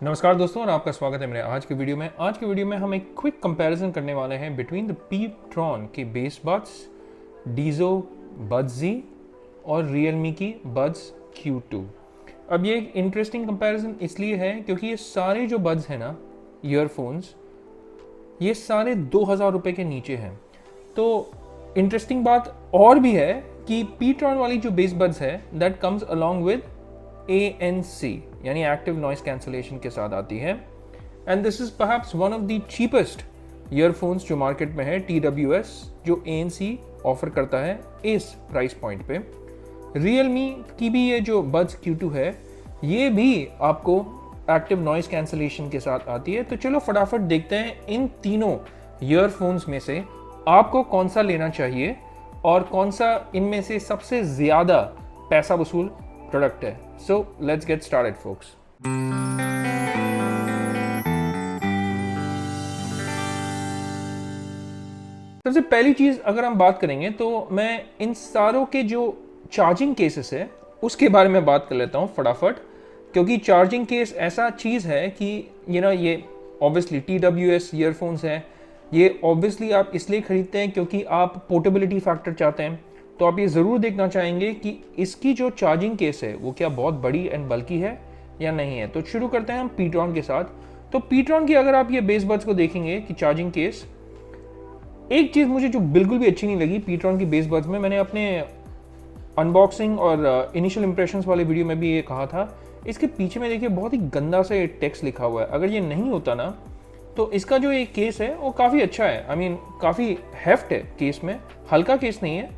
नमस्कार दोस्तों और आपका स्वागत है मेरे आज के वीडियो में। आज के वीडियो में हम एक क्विक कंपैरिजन करने वाले हैं बिटवीन द पीट्रॉन की बेस बड्स, डीजो बड्स जी और रियलमी की बड्स Q2। अब ये एक इंटरेस्टिंग कंपैरिजन इसलिए है क्योंकि ये सारे जो बड्स हैं ना, ईयरफोन्स, ये सारे 2000 रुपये के नीचे हैं। तो इंटरेस्टिंग बात और भी है कि पीट्रॉन वाली जो बेस बड्स है that comes along with ANC यानी एक्टिव नॉइस कैंसलेशन के साथ आती है। And this is perhaps one of the cheapest earphones जो मार्केट में है, TWS, जो ANC ऑफर करता है इस प्राइस पॉइंट पे। रियलमी की भी ये जो बड्स Q2 है ये भी आपको एक्टिव नॉइस कैंसलेशन के साथ आती है। तो चलो फटाफट देखते हैं इन तीनों ईयरफोन्स में से आपको कौन सा लेना चाहिए और कौन सा इनमें से सबसे ज़्यादा पैसा वसूल प्रोडक्ट है। So let's get started folks. सबसे पहली चीज अगर हम बात करेंगे तो मैं इन सारों के जो चार्जिंग केसेस है उसके बारे में बात कर लेता हूं फटाफट, क्योंकि चार्जिंग केस ऐसा चीज है कि ये ऑब्वियसली TWS ईयरफोन्स हैं। ये ऑब्वियसली आप इसलिए खरीदते हैं क्योंकि आप पोर्टेबिलिटी फैक्टर चाहते हैं। तो आप ये ज़रूर देखना चाहेंगे कि इसकी जो चार्जिंग केस है वो क्या बहुत बड़ी एंड बल्कि है या नहीं है। तो शुरू करते हैं हम पीट्रॉन के साथ। तो पीट्रॉन की अगर आप ये बेस बड्स को देखेंगे कि चार्जिंग केस, एक चीज़ मुझे जो बिल्कुल भी अच्छी नहीं लगी पीट्रॉन की बेस बड्स में, मैंने अपने अनबॉक्सिंग और इनिशियल इंप्रेशंस वाले वीडियो में भी ये कहा था, इसके पीछे में देखिए बहुत ही गंदा सा टेक्स्ट लिखा हुआ है। अगर ये नहीं होता ना तो इसका जो ये केस है वो काफ़ी अच्छा है। आई मीन काफ़ी हेफ्ट है केस में, हल्का केस नहीं है,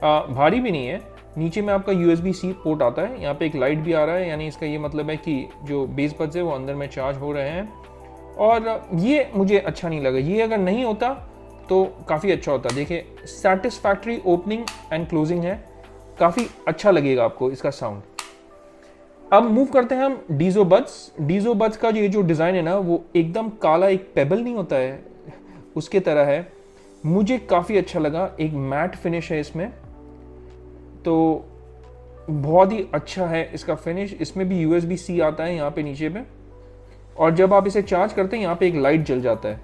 भारी भी नहीं है। नीचे में आपका USB-C पोर्ट आता है, यहाँ पे एक लाइट भी आ रहा है, यानी इसका ये मतलब है कि जो बेस बड्स है वो अंदर में चार्ज हो रहे हैं। और ये मुझे अच्छा नहीं लगा, ये अगर नहीं होता तो काफ़ी अच्छा होता। देखिए सेटिस्फैक्ट्री ओपनिंग एंड क्लोजिंग है, काफ़ी अच्छा लगेगा आपको इसका साउंड। अब मूव करते हैं हम डीजो बड्स। डीजो बड्स का ये जो डिज़ाइन है ना वो एकदम काला, एक पेबल नहीं होता है उसके तरह है, मुझे काफ़ी अच्छा लगा। एक मैट फिनिश है इसमें, तो बहुत ही अच्छा है इसका फिनिश। इसमें भी USB-C आता है यहाँ पे नीचे पे, और जब आप इसे चार्ज करते हैं यहाँ पे एक लाइट जल जाता है।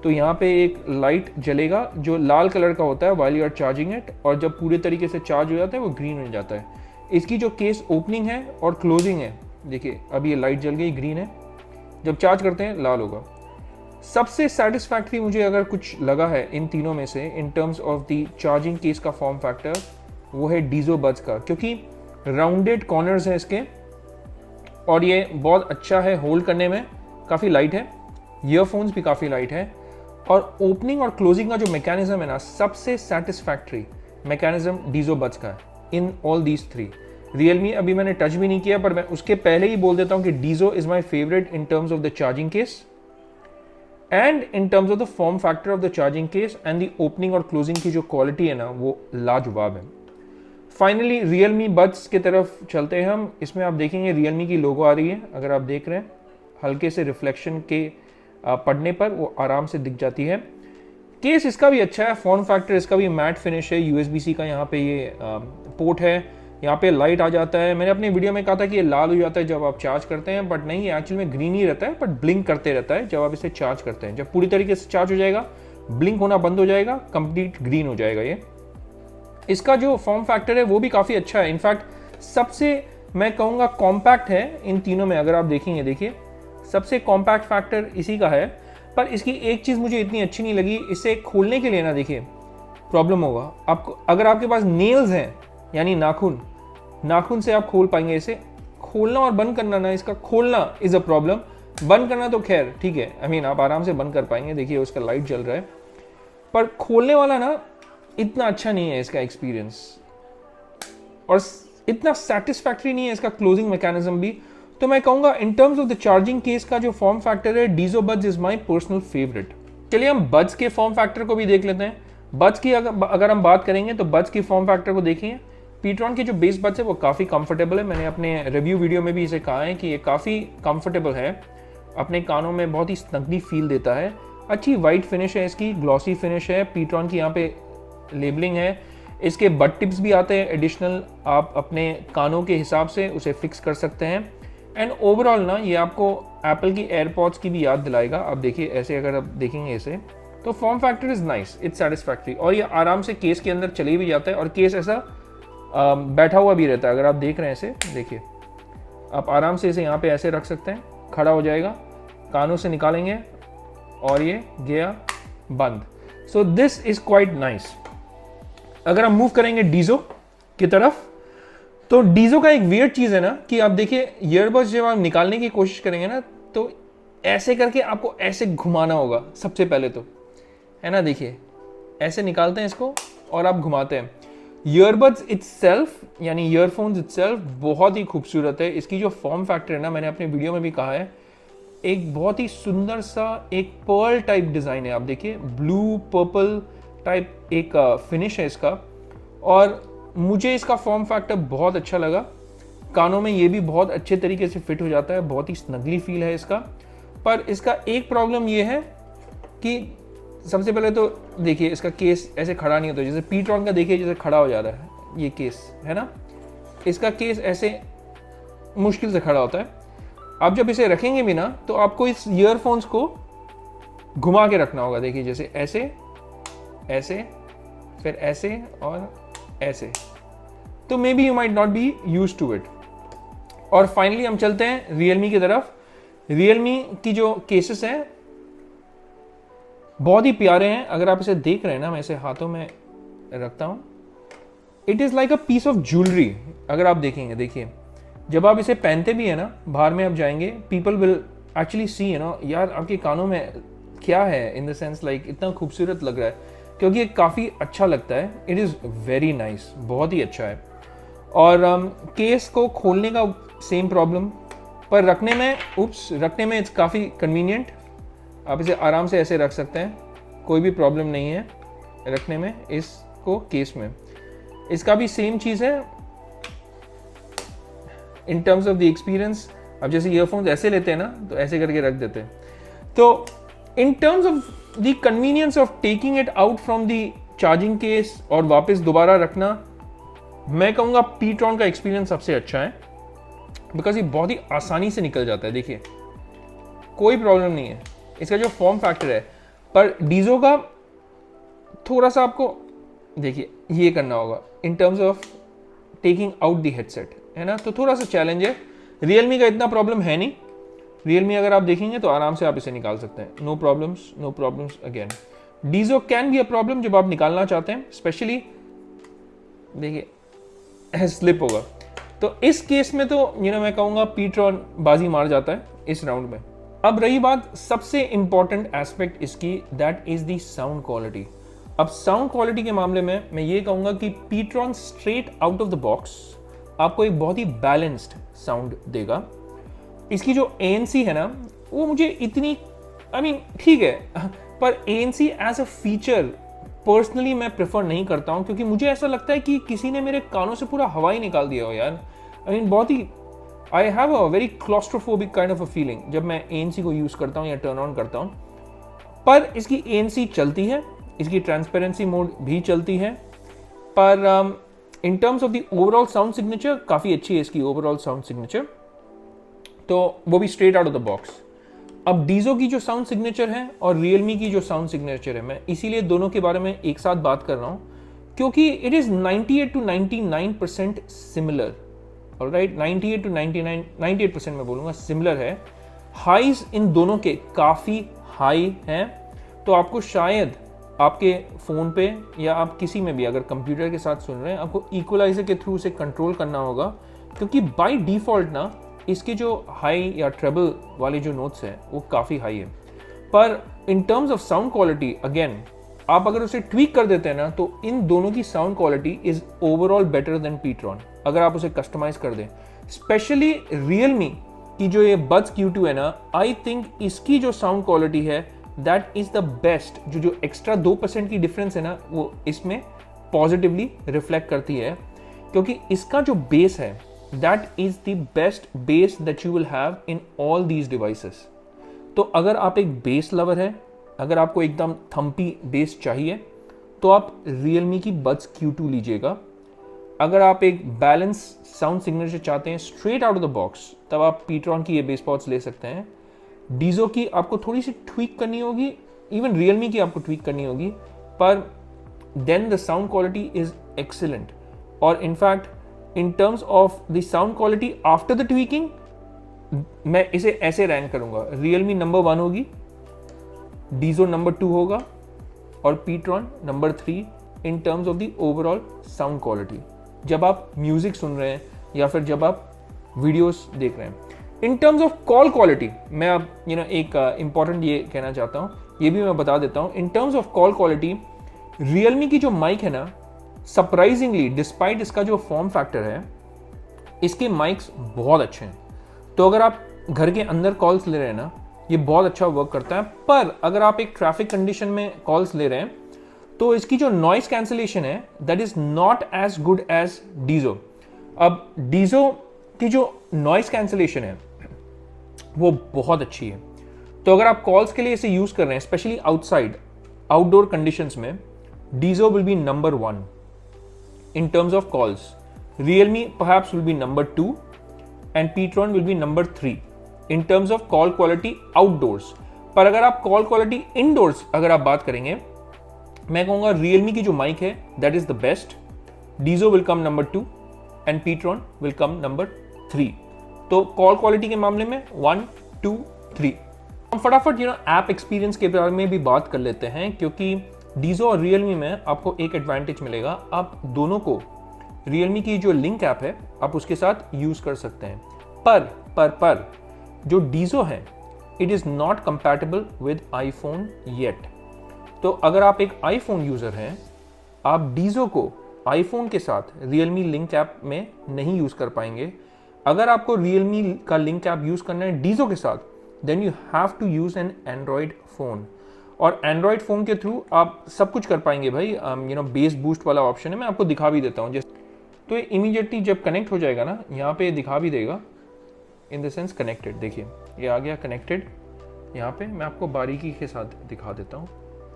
तो यहाँ पे एक लाइट जलेगा जो लाल कलर का होता है while you are charging it, और जब पूरे तरीके से चार्ज हो जाता है वो ग्रीन हो जाता है। इसकी जो केस ओपनिंग है और क्लोजिंग है, देखिए अब ये लाइट जल गई, ग्रीन है, जब चार्ज करते हैं लाल होगा। सबसे सेटिस्फैक्ट्री मुझे अगर कुछ लगा है इन तीनों में से इन terms of the charging case का फॉर्म फैक्टर, वो है डीजो बड्स का, क्योंकि राउंडेड कॉर्नर्स हैं इसके और ये बहुत अच्छा है होल्ड करने में, काफ़ी लाइट है। ईयरफोन्स भी काफ़ी लाइट है, और ओपनिंग और क्लोजिंग का जो मैकेनिज्म है ना, सबसे सेटिस्फैक्ट्री मैकेनिज्म डीजो बड्स का है in all these three. Realme अभी मैंने टच भी नहीं किया, पर मैं उसके पहले ही बोल देता हूँ कि डीजो is my favourite in terms of the charging case and in terms of the form factor of the charging case and the opening और क्लोजिंग की जो क्वालिटी है ना वो लाजवाब है। फाइनली रियलमी बड्स की तरफ चलते हैं हम। इसमें आप देखेंगे रियलमी की लोगो आ रही है, अगर आप देख रहे हैं हल्के से रिफ्लेक्शन के पड़ने पर वो आराम से दिख जाती है। केस इसका भी अच्छा है, फॉर्म फैक्टर इसका भी मैट फिनिश है, USB-C का यहाँ पे ये पोर्ट है, यहाँ पे लाइट आ जाता है। मैंने अपनी वीडियो में कहा था कि ये लाल हो जाता है जब आप चार्ज करते हैं, बट नहीं, एक्चुअली में ग्रीन ही रहता है, बट ब्लिंक करते रहता है जब आप इसे चार्ज करते हैं। जब पूरी तरीके से चार्ज हो जाएगा, ब्लिंक होना बंद हो जाएगा, कंप्लीट ग्रीन हो जाएगा ये। इसका जो फॉर्म फैक्टर है वो भी काफ़ी अच्छा है। इनफैक्ट सबसे मैं कहूँगा कॉम्पैक्ट है इन तीनों में। अगर आप देखेंगे, देखिए सबसे कॉम्पैक्ट फैक्टर इसी का है। पर इसकी एक चीज़ मुझे इतनी अच्छी नहीं लगी, इसे खोलने के लिए ना देखिए प्रॉब्लम होगा आपको। अगर आपके पास नेल्स हैं यानी नाखून से आप खोल पाएंगे इसे। खोलना और बंद करना ना, इसका खोलना इज़ अ प्रॉब्लम, बंद करना तो खैर ठीक है, आई मीन आप आराम से बंद कर पाएंगे। देखिए उसका लाइट जल रहा है, पर खोलने वाला ना इतना अच्छा नहीं है इसका एक्सपीरियंस, और इतना सेटिस्फैक्ट्री नहीं है इसका क्लोजिंग मैकेनिज्म भी। तो मैं कहूँगा इन terms of the charging case का जो फॉर्म फैक्टर है, डीजो buds is my personal favourite. चलिए हम बड्स के फॉर्म फैक्टर को भी देख लेते हैं। बड्स की अगर हम बात करेंगे तो बड्स की फॉर्म फैक्टर को देखिए। पीट्रॉन के जो बेस बड्स है वो काफ़ी कंफर्टेबल है। मैंने अपने रिव्यू वीडियो में भी इसे कहा है कि ये काफ़ी कंफर्टेबल है, अपने कानों में बहुत ही स्नग्गी फील देता है। अच्छी वाइट फिनिश है इसकी, ग्लॉसी फिनिश है, पीट्रॉन की यहाँ पे लेबलिंग है। इसके बड टिप्स भी आते हैं एडिशनल, आप अपने कानों के हिसाब से उसे फिक्स कर सकते हैं। एंड ओवरऑल ना ये आपको एप्पल की एयरपॉड्स की भी याद दिलाएगा। आप देखिए ऐसे अगर आप देखेंगे इसे तो form factor is nice, it's satisfactory, और ये आराम से केस के अंदर चले भी जाता है और केस ऐसा बैठा हुआ भी रहता है। अगर आप देख रहे हैं इसे, देखिए आप आराम से इसे यहाँ पे ऐसे रख सकते हैं, खड़ा हो जाएगा, कानों से निकालेंगे और ये गया बंद। So this is quite nice. अगर हम मूव करेंगे डीजो की तरफ, तो डीजो का एक वियर्ड चीज़ है ना कि आप देखिए ईयरबड्स जब आप निकालने की कोशिश करेंगे ना तो ऐसे करके आपको ऐसे घुमाना होगा सबसे पहले तो, है ना। देखिए ऐसे निकालते हैं इसको और आप घुमाते हैं। ईयरबड्स इटसेल्फ यानी ईयरफोन्स इटसेल्फ बहुत ही खूबसूरत है। इसकी जो फॉर्म फैक्टर है ना, मैंने अपने वीडियो में भी कहा है, एक बहुत ही सुंदर सा एक पर्ल टाइप डिज़ाइन है। आप देखिए ब्लू पर्पल टाइप एक फिनिश है इसका, और मुझे इसका फॉर्म फैक्टर बहुत अच्छा लगा। कानों में ये भी बहुत अच्छे तरीके से फिट हो जाता है, बहुत ही स्नगली फील है इसका। पर इसका एक प्रॉब्लम ये है कि सबसे पहले तो देखिए इसका केस ऐसे खड़ा नहीं होता, जैसे पीट्रॉन का देखिए जैसे खड़ा हो जा रहा है ये केस, है ना। इसका केस ऐसे मुश्किल से खड़ा होता है। आप जब इसे रखेंगे भी ना तो आपको इस ईयरफोन्स को घुमा के रखना होगा। देखिए जैसे ऐसे ऐसे फिर ऐसे और ऐसे, तो maybe you might not be use to it. और फाइनली हम चलते हैं रियलमी की तरफ। रियलमी की जो केसेस हैं बहुत ही प्यारे हैं। अगर आप इसे देख रहे हैं ना, मैं इसे हाथों में रखता हूं, it is like a piece of jewellery. अगर आप देखेंगे, देखिए जब आप इसे पहनते भी है ना, बाहर में आप जाएंगे, people will actually see, you know, यार आपके कानों में क्या है, इन द सेंस लाइक इतना खूबसूरत लग रहा है, क्योंकि ये काफ़ी अच्छा लगता है। इट इज़ वेरी नाइस, बहुत ही अच्छा है। और केस को खोलने का सेम प्रॉब्लम, पर रखने में इट्स काफ़ी कन्वीनियंट। आप इसे आराम से ऐसे रख सकते हैं, कोई भी प्रॉब्लम नहीं है रखने में इसको केस में। इसका भी सेम चीज़ है इन टर्म्स ऑफ द एक्सपीरियंस। अब जैसे ईयरफोन्स ऐसे लेते हैं ना तो ऐसे करके रख देते हैं। तो इन terms of the convenience of taking it out from the charging case और वापस दोबारा रखना, मैं कहूँगा पीट्रॉन का एक्सपीरियंस सबसे अच्छा है, बिकॉज ये बहुत ही आसानी से निकल जाता है। देखिए कोई प्रॉब्लम नहीं है इसका जो फॉर्म फैक्टर है। पर डीजो का थोड़ा सा आपको देखिए ये करना होगा इन terms of taking out the headset, है ना, तो थोड़ा सा चैलेंज है। रियलमी का इतना प्रॉब्लम है नहीं। रियलमी अगर आप देखेंगे तो आराम से आप इसे निकाल सकते हैं, no problems again. Dizo can be a problem जब आप निकालना चाहते हैं, स्पेशली देखिए स्लिप होगा। तो इस केस में तो मैं कहूँगा पीट्रॉन बाजी मार जाता है इस राउंड में। अब रही बात सबसे इंपॉर्टेंट एस्पेक्ट इसकी, that is the sound quality. अब साउंड क्वालिटी के मामले में मैं ये कहूँगा कि पीट्रॉन straight out of the box आपको एक बहुत ही बैलेंस्ड साउंड देगा। इसकी जो ANC है ना, वो मुझे इतनी ठीक है, पर ANC as a feature personally मैं प्रेफर नहीं करता हूँ, क्योंकि मुझे ऐसा लगता है कि किसी ने मेरे कानों से पूरा हवा ही निकाल दिया हो यार। बहुत ही I have a very claustrophobic kind of a feeling जब मैं ANC को यूज़ करता हूँ या टर्न ऑन करता हूँ। पर इसकी ANC चलती है, इसकी ट्रांसपेरेंसी मोड भी चलती है, पर इन terms of the overall sound signature काफ़ी अच्छी है इसकी ओवरऑल साउंड सिग्नेचर, तो वो भी straight out of the box. अब डीजो की जो साउंड सिग्नेचर है और रियलमी की जो साउंड सिग्नेचर है, मैं इसीलिए दोनों के बारे में एक साथ बात कर रहा हूँ, क्योंकि it is 98 to 99% similar. Alright, 98 to 98% मैं बोलूँगा सिमिलर है। हाईज इन दोनों के काफ़ी हाई हैं, तो आपको शायद आपके फ़ोन पे या आप किसी में भी अगर कंप्यूटर के साथ सुन रहे हैं, आपको इक्वलाइजर के थ्रू से कंट्रोल करना होगा, क्योंकि बाय डिफ़ॉल्ट ना इसके जो हाई या ट्रेबल वाले जो नोट्स हैं वो काफ़ी हाई है। पर इन terms of sound quality again आप अगर उसे ट्वीक कर देते हैं ना, तो इन दोनों की sound quality is overall better than पीट्रॉन अगर आप उसे कस्टमाइज़ कर दें। स्पेशली रियलमी की जो ये बड्स Q2 है ना, आई थिंक इसकी जो साउंड क्वालिटी है दैट इज़ द बेस्ट। जो एक्स्ट्रा 2% की डिफरेंस है ना, वो इसमें पॉजिटिवली रिफ्लेक्ट करती है, क्योंकि इसका जो बेस है that is the best base that you will have in all these devices. तो अगर आप एक बेस लवर है, अगर आपको एकदम थम्पी बेस चाहिए, तो आप रियलमी की बड्स Q2 लीजिएगा। अगर आप एक बैलेंस साउंड सिग्नेचर चाहते हैं straight out of the box, तब आप पीट्रॉन की ये बेस पॉड्स ले सकते हैं। डीजो की आपको थोड़ी सी ट्वीक करनी होगी, इवन रियलमी की आपको ट्वीक करनी होगी, पर then the sound quality is excellent. और in fact in terms of the sound quality after the tweaking, मैं इसे ऐसे रैंक करूंगा, रियलमी नंबर 1 होगी, डीजो नंबर 2 होगा और पीट्रॉन number 3 in terms of the overall sound quality, जब आप म्यूजिक सुन रहे हैं या फिर जब आप वीडियोस देख रहे हैं। इन टर्म्स ऑफ कॉल क्वालिटी मैं अब एक इंपॉर्टेंट ये कहना चाहता हूँ, ये भी मैं बता देता हूँ। इन terms of call quality, Realme की जो माइक है ना, सरप्राइजिंगली डिस्पाइट इसका जो फॉर्म फैक्टर है, इसके माइक्स बहुत अच्छे हैं। तो अगर आप घर के अंदर कॉल्स ले रहे हैं ना, ये बहुत अच्छा वर्क करता है। पर अगर आप एक ट्रैफिक कंडीशन में कॉल्स ले रहे हैं तो इसकी जो नॉइस कैंसिलेशन है that is not as good as Dizo. अब डीजो की जो नॉइस कैंसिलेशन है वो बहुत अच्छी है। तो अगर आप कॉल्स के लिए इसे यूज कर रहे हैं, स्पेशली आउटसाइड आउटडोर कंडीशंस में, डीजो will be number 1 in terms of calls. Realme perhaps will be number 2 and Ptron will be number 3 in terms of call quality outdoors. पर अगर आप call quality indoors अगर आप बात करेंगे, मैं कहूँगा Realme की जो माइक है that is the best. Diezo will come number 2 and Ptron will come number 3. तो call quality के मामले में 1, 2, 3. हम फटाफट ऐप एक्सपीरियंस के बारे में भी बात कर लेते हैं, क्योंकि डीजो और रियलमी में आपको एक एडवांटेज मिलेगा, आप दोनों को रियलमी की जो लिंक ऐप है आप उसके साथ यूज कर सकते हैं। पर जो डीजो है it is not compatible with iPhone yet. तो अगर आप एक आईफोन यूजर हैं, आप डीजो को आईफोन के साथ रियलमी लिंक ऐप में नहीं यूज कर पाएंगे। अगर आपको रियलमी का लिंक ऐप यूज करना है डीजो के साथ, then you have to use an Android phone, और एंड्रॉयड फोन के थ्रू आप सब कुछ कर पाएंगे भाई। बेस बूस्ट वाला ऑप्शन है, मैं आपको दिखा भी देता हूँ। जैसे तो ये इमीडिएटली जब कनेक्ट हो जाएगा ना, यहाँ पे दिखा भी देगा इन द सेंस कनेक्टेड। देखिए ये आ गया कनेक्टेड। यहाँ पे मैं आपको बारीकी के साथ दिखा देता हूँ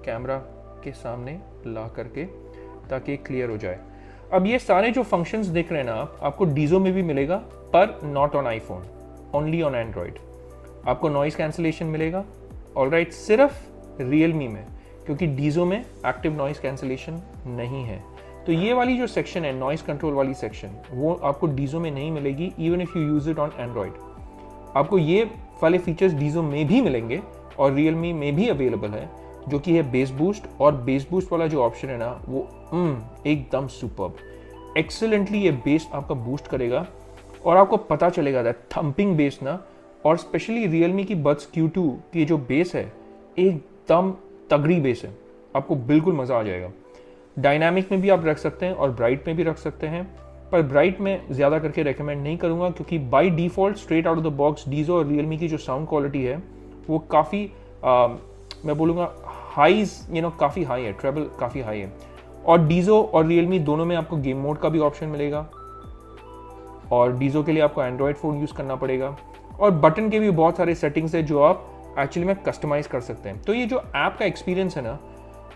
कैमरा के सामने ला करके, ताकि क्लियर हो जाए। अब ये सारे जो फंक्शंस देख रहे हैं ना आपको डीजो में भी मिलेगा, पर not on iPhone, only on Android. आपको नॉइस कैंसिलेशन मिलेगा ऑलराइट सिर्फ रियलमी में, क्योंकि डीजो में एक्टिव नॉइस कैंसिलेशन नहीं है। तो ये वाली जो सेक्शन है नॉइस कंट्रोल वाली सेक्शन, वो आपको डीजो में नहीं मिलेगी even if you use it on Android. आपको ये वाले फीचर्स डीजो में भी मिलेंगे और रियलमी में भी अवेलेबल है, जो कि है बेस बूस्ट। और बेस बूस्ट वाला जो ऑप्शन है ना वो एकदम सुपर्ब, एक्सीलेंटली ये बेस आपका बूस्ट करेगा और आपको पता चलेगा दैट थंपिंग बेस ना। और स्पेशली रियलमी की बड्स Q2 की जो बेस है एकदम तगड़ी बेस है, आपको बिल्कुल मज़ा आ जाएगा। डायनामिक में भी आप रख सकते हैं और ब्राइट में भी रख सकते हैं, पर ब्राइट में ज़्यादा करके रेकमेंड नहीं करूँगा, क्योंकि by default straight out of the box डीजो और रियलमी की जो साउंड क्वालिटी है वो काफ़ी मैं बोलूँगा हाईज काफ़ी हाई है, ट्रेबल काफ़ी हाई है। और डीजो और रियलमी दोनों में आपको गेम मोड का भी ऑप्शन मिलेगा, और डीजो के लिए आपको एंड्रॉयड फ़ोन यूज़ करना पड़ेगा, और बटन के भी बहुत सारे सेटिंग्स है जो आप एक्चुअली में कस्टमाइज़ कर सकते हैं। तो ये जो ऐप का एक्सपीरियंस है ना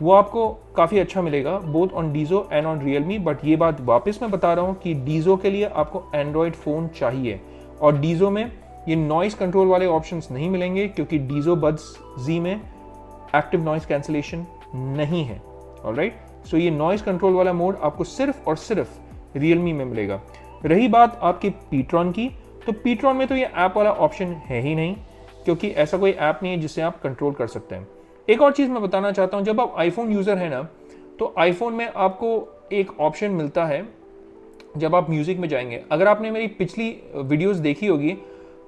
वो आपको काफ़ी अच्छा मिलेगा both on डीजो and on Realme. But ये बात वापस मैं बता रहा हूँ कि डीजो के लिए आपको एंड्रॉयड फ़ोन चाहिए, और डीजो में ये नॉइस कंट्रोल वाले ऑप्शंस नहीं मिलेंगे, क्योंकि डीजो बड्स जी में एक्टिव नॉइस कैंसिलेशन नहीं है। ऑलराइट, सो ये नॉइस कंट्रोल वाला मोड आपको सिर्फ और सिर्फ रियलमी में मिलेगा। रही बात आपकी पीट्रॉन की, तो पीट्रॉन में तो ये ऐप वाला ऑप्शन है ही नहीं, क्योंकि ऐसा कोई ऐप नहीं है जिससे आप कंट्रोल कर सकते हैं। एक और चीज़ मैं बताना चाहता हूँ, जब आप आईफोन यूज़र हैं ना, तो आईफोन में आपको एक ऑप्शन मिलता है जब आप म्यूज़िक में जाएंगे। अगर आपने मेरी पिछली वीडियोस देखी होगी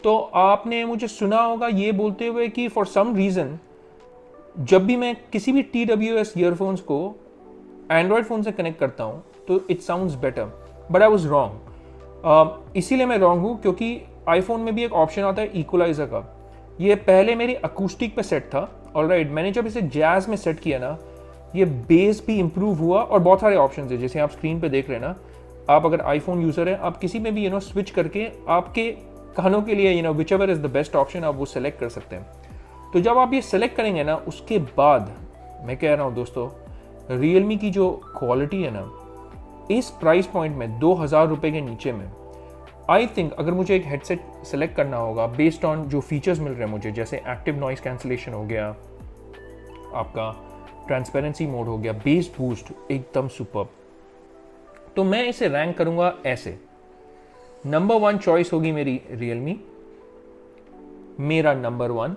तो आपने मुझे सुना होगा ये बोलते हुए कि फॉर सम रीज़न जब भी मैं किसी भी TWS ईयरफोन्स को एंड्रॉयड फ़ोन से कनेक्ट करता हूँ तो it sounds better, but I was wrong. इसीलिए मैं रॉन्ग हूँ क्योंकि आईफोन में भी एक ऑप्शन आता है इक्वलाइज़र का। ये पहले मेरी अकूस्टिक पे सेट था, ऑलराइट, मैंने जब इसे जैज़ में सेट किया ना, ये बेस भी इंप्रूव हुआ और बहुत सारे ऑप्शन है जैसे आप स्क्रीन पे देख रहे हैं ना। आप अगर आईफोन यूज़र हैं, आप किसी में भी स्विच करके आपके कानों के लिए which ever is the best option आप वो सेलेक्ट कर सकते हैं। तो जब आप ये सेलेक्ट करेंगे ना, उसके बाद मैं कह रहा हूँ दोस्तों, रियलमी की जो क्वालिटी है ना इस प्राइस पॉइंट में 2000 रुपये के नीचे में आई थिंक अगर मुझे एक हेडसेट सेलेक्ट करना होगा बेस्ड ऑन जो फीचर्स मिल रहे हैं मुझे, जैसे एक्टिव नॉइस कैंसिलेशन हो गया, आपका ट्रांसपेरेंसी मोड हो गया, बेस बूस्ट एकदम सुपर्ब, तो मैं इसे रैंक करूंगा ऐसे। नंबर 1 चॉइस होगी मेरी रियलमी, मेरा नंबर 1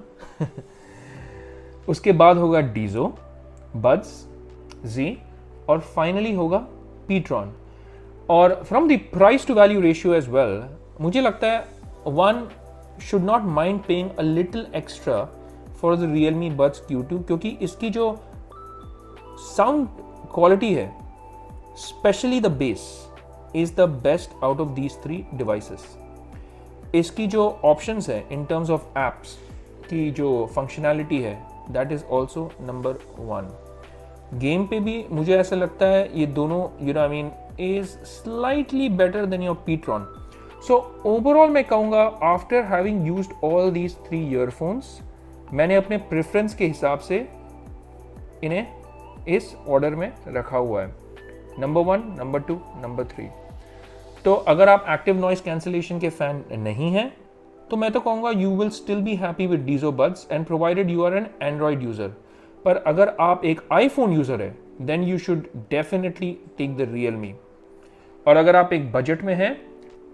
उसके बाद होगा डीजो, बड्स, जी, और फाइनली होगा पीट्रॉन। और from the price to value ratio as well, मुझे लगता है one should not mind paying a little extra for the Realme buds Q2, क्योंकि इसकी जो साउंड क्वालिटी है, specially the bass, is the best out of these 3 devices. इसकी जो options है इन टर्म्स ऑफ एप्स की जो फंक्शनैलिटी है, that is also number 1। Game पे भी मुझे ऐसा लगता है ये दोनों is slightly better than your पीट्रॉन। So overall मैं कहूँगा after having used all these 3 earphones, मैंने अपने प्रेफरेंस के हिसाब से इन्हें इस ऑर्डर में रखा हुआ है, नंबर 1, नंबर 2, नंबर 3। तो अगर आप एक्टिव नॉइस कैंसिलेशन के फैन नहीं हैं तो मैं तो कहूँगा you will still be happy with Dizo buds and provided you are an Android user. पर अगर आप एक आईफोन यूजर है then you should definitely take the Realme. और अगर आप एक बजट में हैं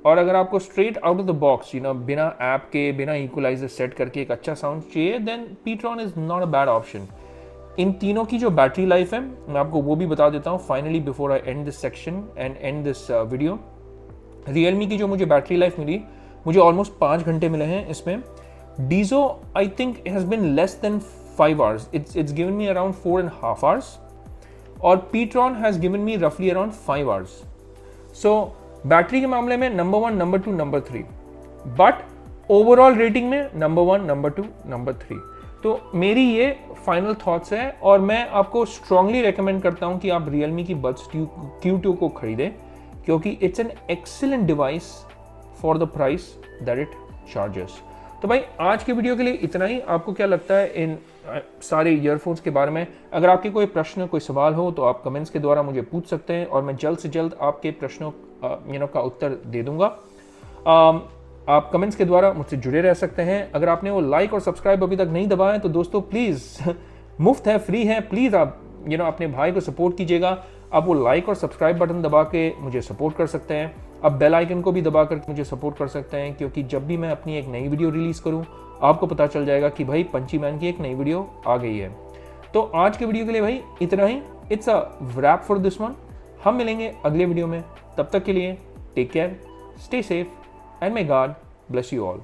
और अगर आपको straight out of the box बिना ऐप के, बिना इक्वलाइजर सेट करके एक अच्छा साउंड चाहिए, then pTron is not a bad option. इन तीनों की जो बैटरी लाइफ है मैं आपको वो भी बता देता हूँ finally before I and this section and and this video. Realme की जो मुझे बैटरी लाइफ मिली, मुझे ऑलमोस्ट 5 घंटे मिले हैं इसमें। डीजो I think has been less than 5 hours, it's given me around 4.5 hours, और पीट्रॉन हैज गिवन मी रफली अराउंड 5 hours। सो बैटरी के मामले में number 1, number 2, number 3, but overall rating में नंबर 1, नंबर 2, नंबर 3। तो मेरी ये फाइनल थॉट्स है और मैं आपको स्ट्रांगली रेकमेंड करता हूं कि आप रियलमी की बड्स Q2 को खरीदें, क्योंकि it's an excellent device for the price that it charges. तो भाई आज के वीडियो के लिए इतना ही। आपको क्या लगता है इन सारे ईयरफोन्स के बारे में? अगर आपके कोई प्रश्न, कोई सवाल हो तो आप कमेंट्स के द्वारा मुझे पूछ सकते हैं और मैं जल्द से जल्द आपके प्रश्नों का उत्तर दे दूंगा। आप कमेंट्स के द्वारा मुझसे जुड़े रह सकते हैं। अगर आपने वो लाइक और सब्सक्राइब अभी तक नहीं दबाया तो दोस्तों प्लीज़ मुफ्त है, फ्री है, प्लीज़ आप अपने भाई को सपोर्ट कीजिएगा। आप वो लाइक और सब्सक्राइब बटन दबा के मुझे सपोर्ट कर सकते हैं। आप बेल आइकन को भी दबा कर मुझे सपोर्ट कर सकते हैं, क्योंकि जब भी मैं अपनी एक नई वीडियो रिलीज़ करूं आपको पता चल जाएगा कि भाई पंची मैन की एक नई वीडियो आ गई है। तो आज के वीडियो के लिए भाई इतना ही। It's a wrap for this one. हम मिलेंगे अगले वीडियो में, तब तक के लिए take care, stay safe and may God bless you all.